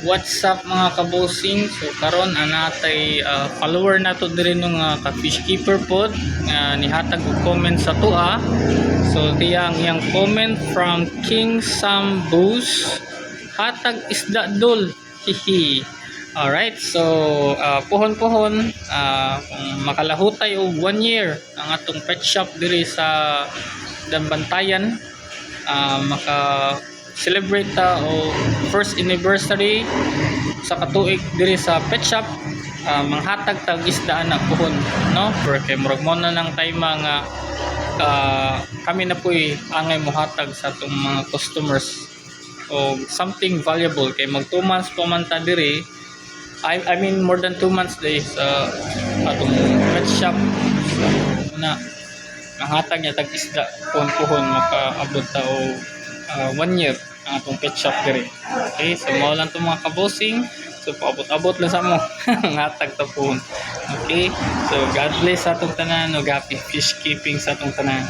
What's up mga kabosing? So karon anatay follower nato diri nung ka fish keeper pod nihatag og comment sa tua. So tiyang yang comment from King Sambus, hatag isda dol. Hihi. Alright, so puhon-puhon kung makalahutay og 1 year ang atong pet shop diri sa Dambantayan, maka celebrate ta o first anniversary sa katuig diri sa pet shop, manghatag tag isda na puhon, no? Porque murag mo na nang time nga kami na po'y angay mohatag sa atong mga customers o something valuable kay mag 2 months pa man ta diri. I mean more than 2 months day sa atong pet shop, so na manghatag niya tag isda puhon-puhon makaabot ta o 1 year ang atong pet shop diri. Okay, so mao lang to mga kabosing. So paabot-abot lang sa mo ngatag ta puhon. Okay, so God bless sa atong tanan, no, happy fish keeping sa atong tanan.